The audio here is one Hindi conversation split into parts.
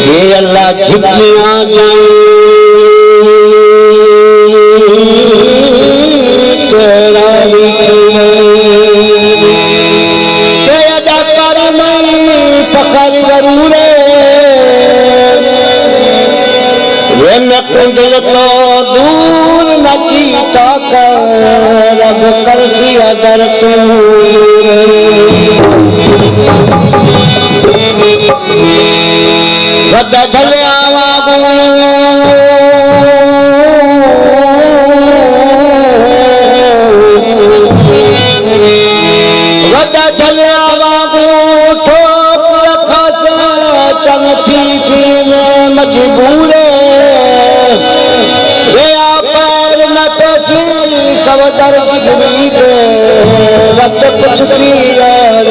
ये अल्लाह झुकियां तेरा अदा कर नहीं फखर जरूरे ये मैं दिल तो दूर न कीता कर रब कर दिया दर तू वद भलिया वद भलिया ठोक रखा चमथी थी मजबूरे पैर न पैसी सब दर्द गिरी दे वत कुछ यार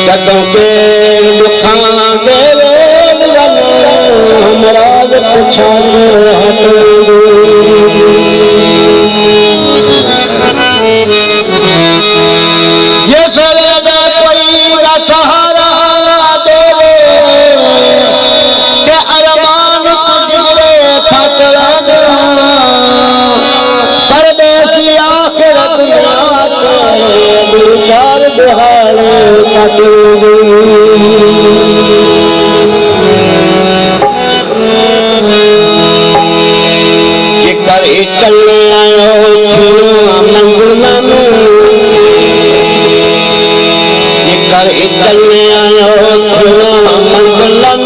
जदों के दुखां दे वेल हमराज पछाते हट ये सरेगा कोई सहारा देवे के अरमान गुजरे खतरा परदेसी आखिरत चार बिहारे करे चले आयो मंगलन करे चले आयो मंगलन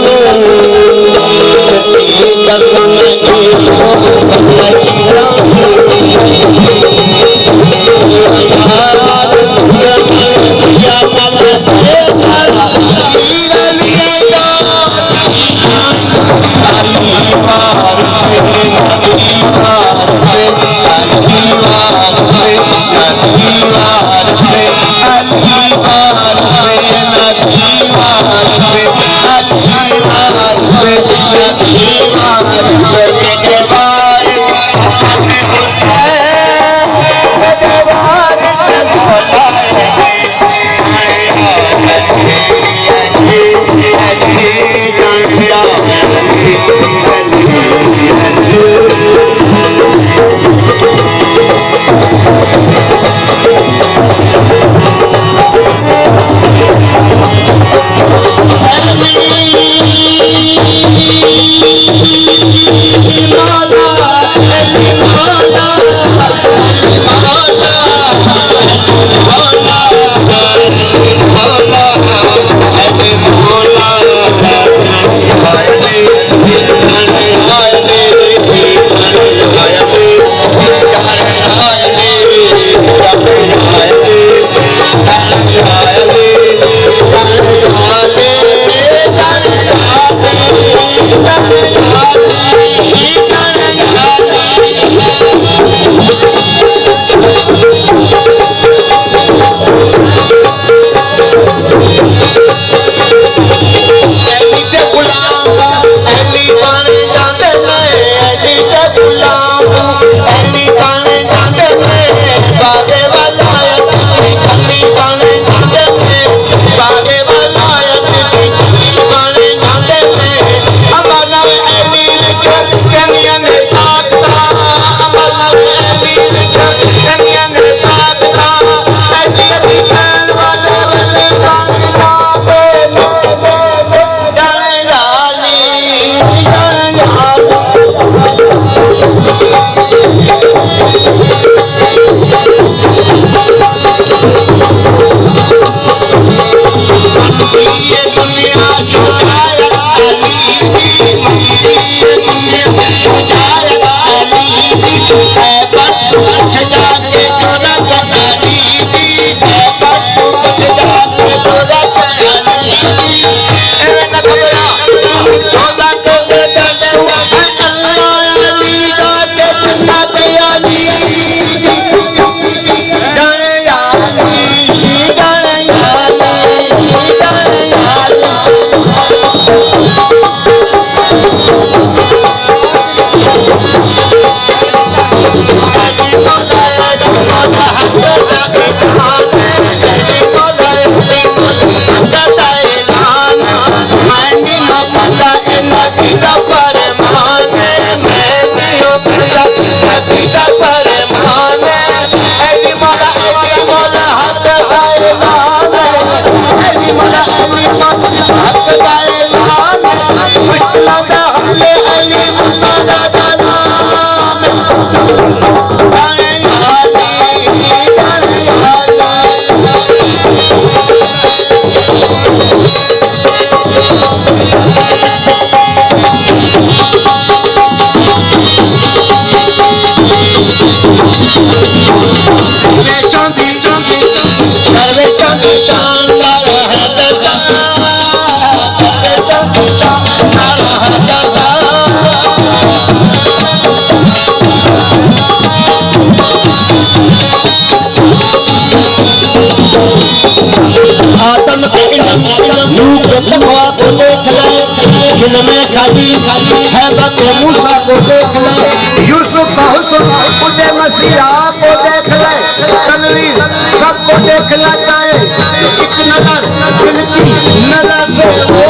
है बते मूसा को देख ले, यूसुफ का हुस्न मुझे मसीहा को देख ले, तनवीर सबको देखना चाहे, एक नजर दिल की नजर से वो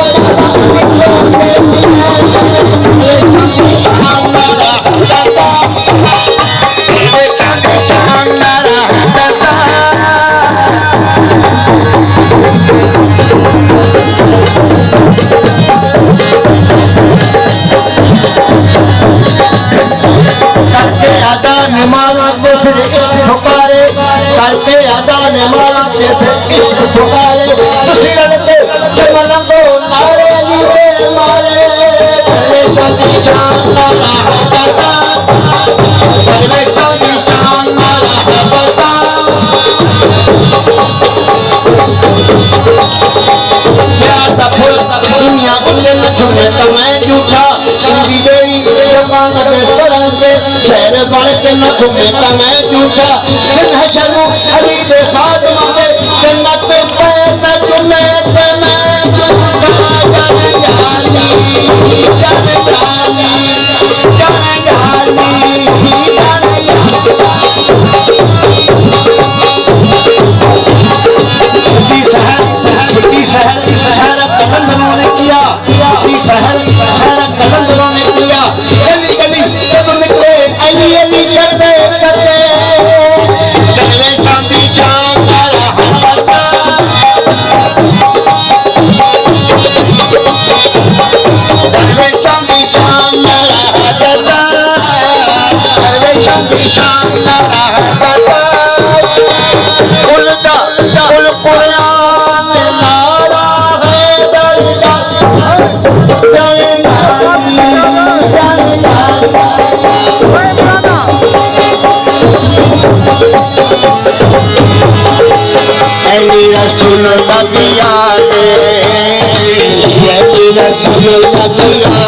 माना तो फिर एक ठुकारे, करके अदा ने माना तो फिर एक ठुकारे, दूसरी लड़के जमन को नारे अली के मारे, करवे चंदी जान नारा करता, करवे चंदी जान नारा करता, प्यार दा फूल दुनिया बुले न झूमे तो मैं झूठा, इंदी देवी जबान के सरंगे शहर बन के न घूमे तो मैं झूठा, दिन है शर्मो अली दे खादमा दे जन्नत पे मैं घूमे तो मैं झूठा, जाने जानी जाने जानी जाने जानी जाने शहर कलंदरों ने किया, शहर कलंदरों ने किया, गली गली जब निकले अली अली करते करते, करवे चांदी जान नारा करता, करवे चांदी जान नारा करता, करवे चांदी जान नारा करता, उल्टा उल कुरान नारा है दर्दा, रसूल नबिया ने, रसूल नबिया